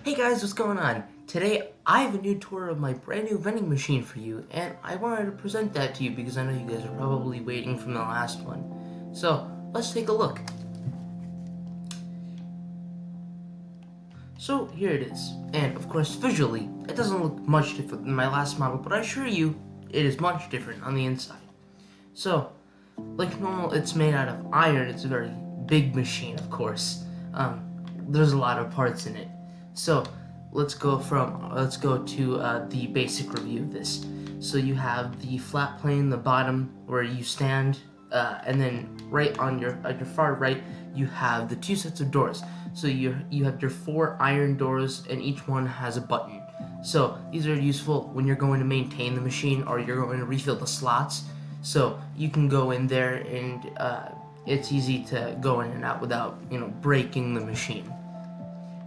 Hey guys, what's going on? Today I have a new tour of my brand new vending machine for you, and I wanted to present that to you because I know you guys are probably waiting from the last one. So let's take a look. So here it is, and of course visually it doesn't look much different than my last model, but I assure you it is much different on the inside. So, like normal, it's made out of iron. It's a very big machine, of course. There's a lot of parts in it. So let's go to the basic review of this. So you have the flat plane, the bottom where you stand, and then right on your far right you have the two sets of doors. So you have your 4 iron doors, and each one has a button. So these are useful when you're going to maintain the machine or you're going to refill the slots. So you can go in there and it's easy to go in and out without breaking the machine.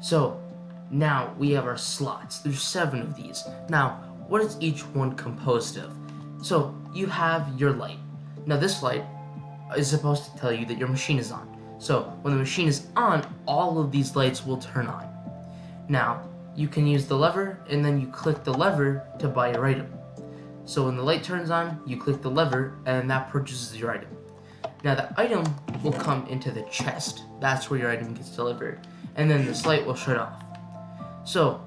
So now we have our slots. There's 7 of these. Now, what is each one composed of? So you have your light. Now this light is supposed to tell you that your machine is on. So when the machine is on, all of these lights will turn on. Now you can use the lever, and then you click the lever to buy your item. So when the light turns on, you click the lever, and that purchases your item. Now the item will come into the chest. That's where your item gets delivered. And then this light will shut off. So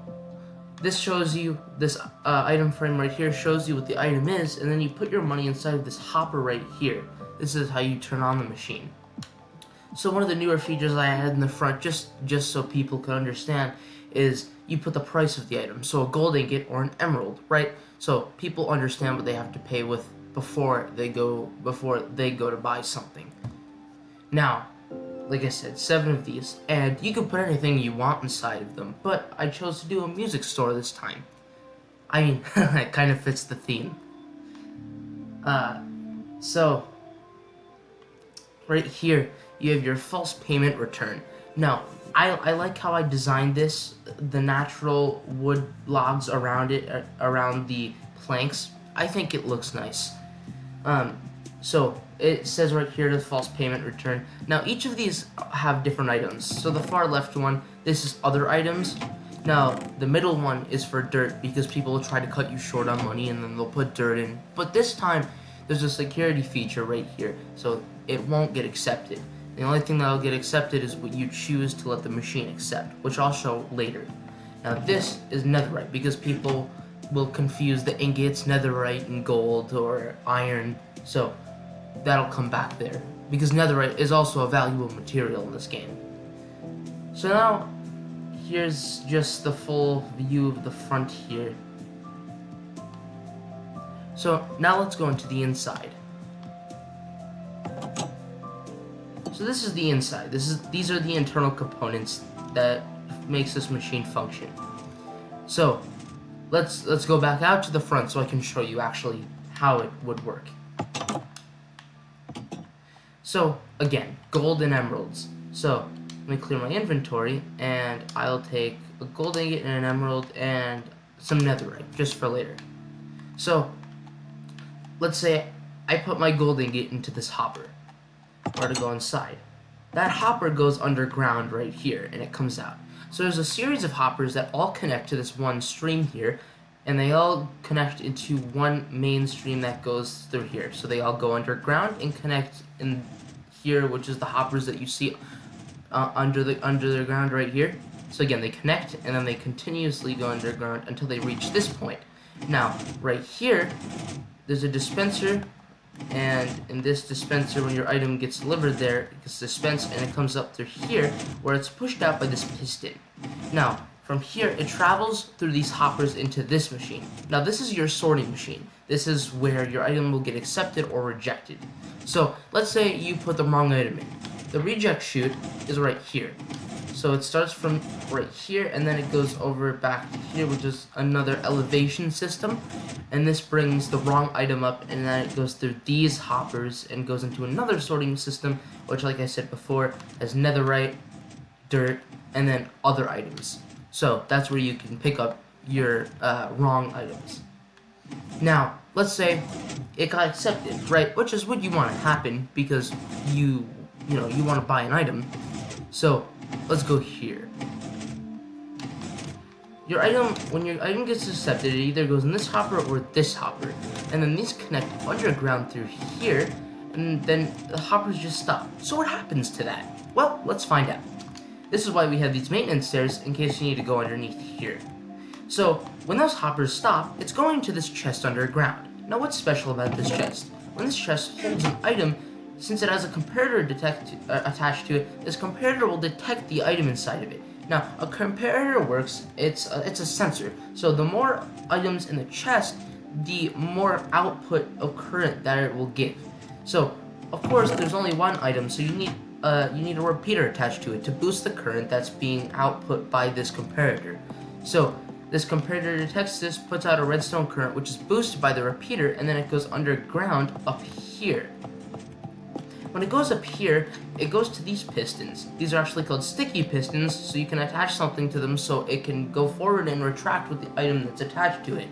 this shows you, this item frame right here shows you what the item is, and then you put your money inside of this hopper right here. This is how you turn on the machine. So one of the newer features I had in the front, just so people can understand, is you put the price of the item. So a gold ingot or an emerald, right? So people understand what they have to pay with before they go to buy something. Now, like I said, 7 of these, and you can put anything you want inside of them, but I chose to do a music store this time. I mean, it kind of fits the theme. So right here, you have your false payment return. Now, I like how I designed this, the natural wood logs around it, around the planks. I think it looks nice. So it says right here the false payment return. Now each of these have different items. So the far left one, this is other items. Now the middle one is for dirt because people will try to cut you short on money and then they'll put dirt in. But this time there's a security feature right here, so it won't get accepted. The only thing that will get accepted is what you choose to let the machine accept, which I'll show later. Now this is netherite because people will confuse the ingots, netherite, and gold or iron. So that'll come back there because netherite is also a valuable material in this game. So now here's just the full view of the front here. So now let's go into the inside. So this is the inside. These are the internal components that makes this machine function. So let's go back out to the front so I can show you actually how it would work. So again, gold and emeralds. So let me clear my inventory, and I'll take a gold ingot and an emerald and some netherite just for later. So let's say I put my gold ingot into this hopper, or to go inside. That hopper goes underground right here, and it comes out. So there's a series of hoppers that all connect to this one stream here, and they all connect into one main stream that goes through here. So they all go underground and connect in here, which is the hoppers that you see under the ground right here. So again, they connect, and then they continuously go underground until they reach this point. Now, right here, there's a dispenser, and in this dispenser, when your item gets delivered there, it gets dispensed and it comes up through here where it's pushed out by this piston. Now from here it travels through these hoppers into this machine. Now this is your sorting machine. This is where your item will get accepted or rejected. So let's say you put the wrong item in. The reject chute is right here. So it starts from right here, and then it goes over back to here, which is another elevation system. And this brings the wrong item up, and then it goes through these hoppers and goes into another sorting system, which, like I said before, has netherite, dirt, and then other items. So that's where you can pick up your wrong items. Now, let's say it got accepted, right? Which is what you want to happen because you want to buy an item. So let's go here. when your item gets accepted, it either goes in this hopper or this hopper, and then these connect underground through here, and then the hoppers just stop. So what happens to that? Well, let's find out. This is why we have these maintenance stairs, in case you need to go underneath here. So when those hoppers stop, it's going to this chest underground. Now what's special about this chest? When this chest holds an item, since it has a comparator attached to it, this comparator will detect the item inside of it. Now, a comparator works, it's a sensor. So the more items in the chest, the more output of current that it will give. So, of course, there's only one item, so you need a repeater attached to it to boost the current that's being output by this comparator. So, this comparator detects this, puts out a redstone current, which is boosted by the repeater, and then it goes underground up here. When it goes up here, it goes to these pistons. These are actually called sticky pistons, so you can attach something to them so it can go forward and retract with the item that's attached to it.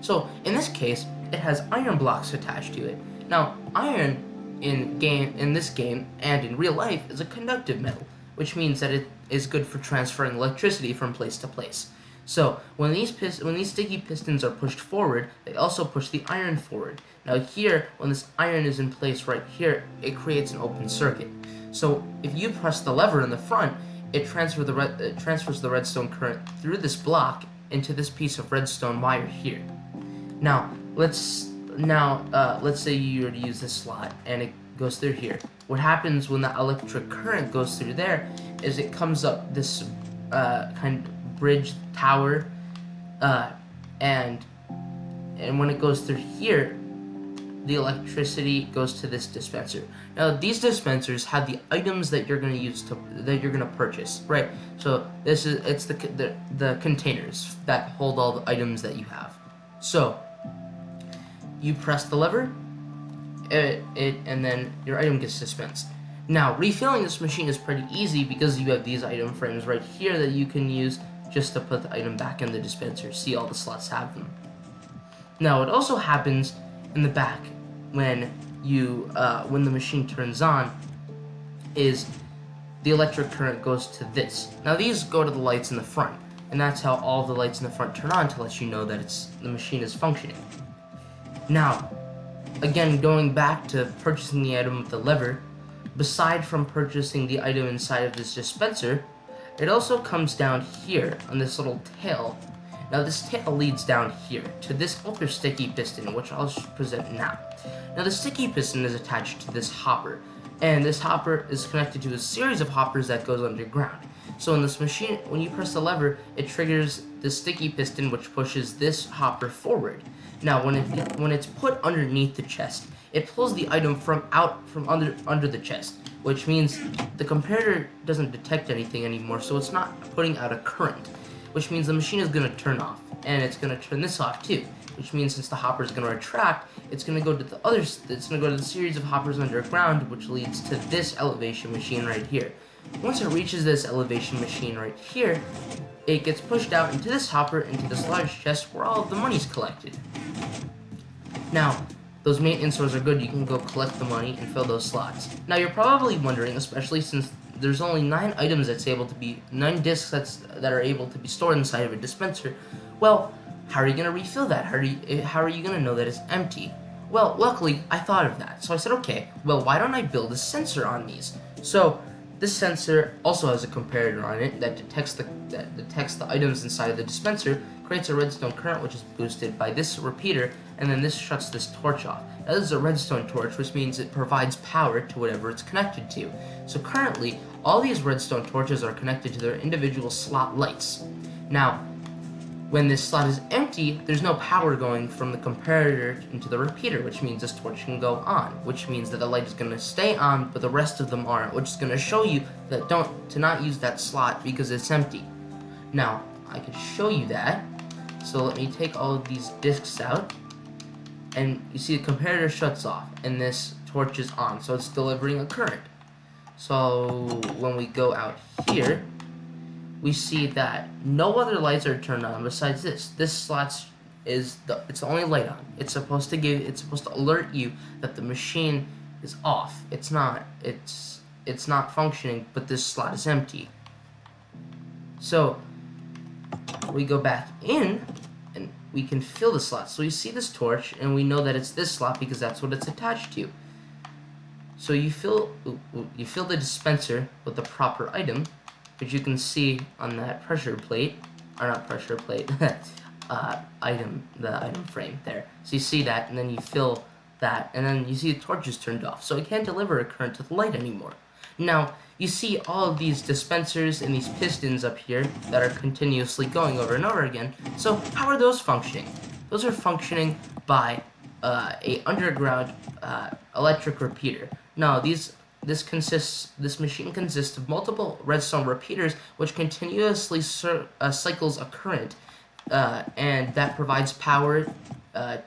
So, in this case, it has iron blocks attached to it. Now, iron in this game and in real life is a conductive metal, which means that it is good for transferring electricity from place to place. So when these sticky pistons are pushed forward, they also push the iron forward. Now here, when this iron is in place right here, it creates an open circuit. So if you press the lever in the front, it transfers the redstone current through this block into this piece of redstone wire here. Now let's say you were to use this slot and it goes through here. What happens when the electric current goes through there is it comes up this kind of bridge tower, and when it goes through here, the electricity goes to this dispenser. Now these dispensers have the items that you're going to use that you're going to purchase, right? So it's the containers that hold all the items that you have. So you press the lever, and then your item gets dispensed. Now refilling this machine is pretty easy because you have these item frames right here that you can use just to put the item back in the dispenser. See, all the slots have them. Now, what also happens in the back when the machine turns on is the electric current goes to this. Now, these go to the lights in the front, and that's how all the lights in the front turn on to let you know that the machine is functioning. Now, again, going back to purchasing the item with the lever, beside from purchasing the item inside of this dispenser, it also comes down here on this little tail. Now this tail leads down here to this other sticky piston, which I'll present now. Now the sticky piston is attached to this hopper, and this hopper is connected to a series of hoppers that goes underground. So in this machine, when you press the lever, it triggers the sticky piston, which pushes this hopper forward. Now when it's put underneath the chest, it pulls the item from under the chest, which means the comparator doesn't detect anything anymore, so it's not putting out a current, which means the machine is going to turn off, and it's going to turn this off too, which means since the hopper is going to retract, it's going to go to the series of hoppers underground, which leads to this elevation machine right here. Once it reaches this elevation machine right here, it gets pushed out into this hopper, into this large chest where all of the money's collected. Now, those maintenance stores are good. You can go collect the money and fill those slots. Now you're probably wondering, especially since there's only 9 items nine discs that are able to be stored inside of a dispenser. Well, how are you gonna refill that? How are you gonna know that it's empty? Well, luckily I thought of that. So I said, okay, well why don't I build a sensor on these? So this sensor also has a comparator on it that detects the items inside of the dispenser, creates a redstone current which is boosted by this repeater, and then this shuts this torch off. Now this is a redstone torch, which means it provides power to whatever it's connected to. So currently, all these redstone torches are connected to their individual slot lights. Now, when this slot is empty, there's no power going from the comparator into the repeater, which means this torch can go on, which means that the light is going to stay on, but the rest of them aren't, which is going to show you that to not use that slot because it's empty. Now, I can show you that. So let me take all of these discs out, and you see the comparator shuts off, and this torch is on, so it's delivering a current. So when we go out here, we see that no other lights are turned on besides this. This slot it's the only light on. It's supposed to alert you that the machine is off. It's not functioning, but this slot is empty. So we go back in, and we can fill the slot. So we see this torch, and we know that it's this slot because that's what it's attached to. So you fill the dispenser with the proper item, which you can see on that pressure plate, or not pressure plate, the item frame there. So you see that, and then you fill that, and then you see the torch is turned off. So it can't deliver a current to the light anymore. Now, you see all of these dispensers and these pistons up here that are continuously going over and over again. So how are those functioning? Those are functioning by a underground electric repeater. Now, this machine consists of multiple redstone repeaters, which continuously cycles a current, and that provides power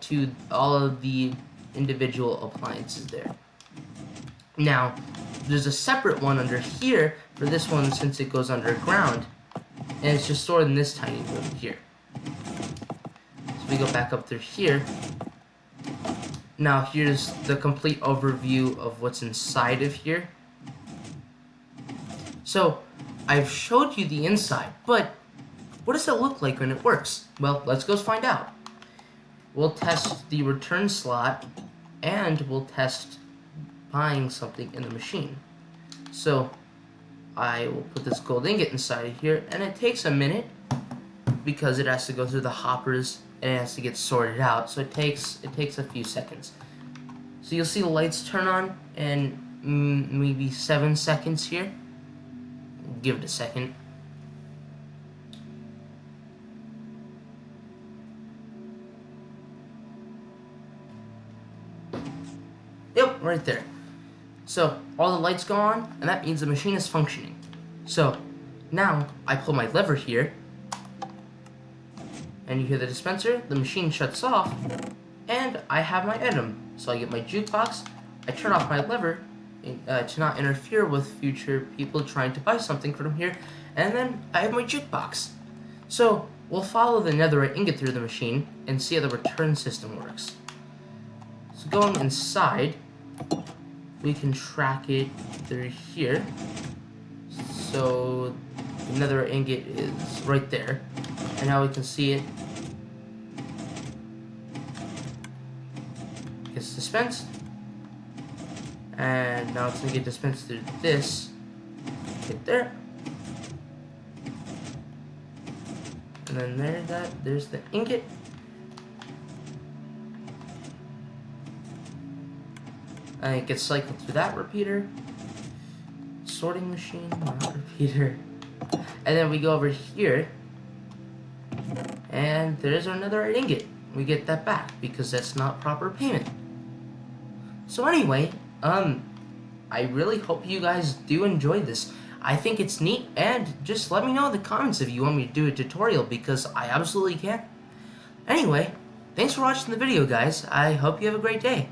to all of the individual appliances there. Now, there's a separate one under here for this one since it goes underground, and it's just stored in this tiny room here. So we go back up through here. Now here's the complete overview of what's inside of here. So I've showed you the inside, but what does it look like when it works? Well, let's go find out. We'll test the return slot, and we'll test buying something in the machine. So I will put this gold ingot inside of here, and it takes a minute because it has to go through the hoppers and it has to get sorted out. So it takes a few seconds. So you'll see the lights turn on in maybe 7 seconds here. Give it a second. Yep, right there. So all the lights go on, and that means the machine is functioning. So now I pull my lever here, and you hear the dispenser, the machine shuts off, and I have my item. So I get my jukebox, I turn off my lever to not interfere with future people trying to buy something from here, and then I have my jukebox. So we'll follow the netherite ingot through the machine and see how the return system works. So going inside, we can track it through here. So the netherite ingot is right there, and now we can see it gets dispensed, and now it's gonna get dispensed through this right there, and then there's the ingot, and it gets cycled through that repeater, sorting machine, not repeater, and then we go over here, and there's our netherite ingot. We get that back because that's not proper payment. So anyway, I really hope you guys do enjoy this. I think it's neat, and just let me know in the comments if you want me to do a tutorial, because I absolutely can. Anyway, thanks for watching the video, guys. I hope you have a great day.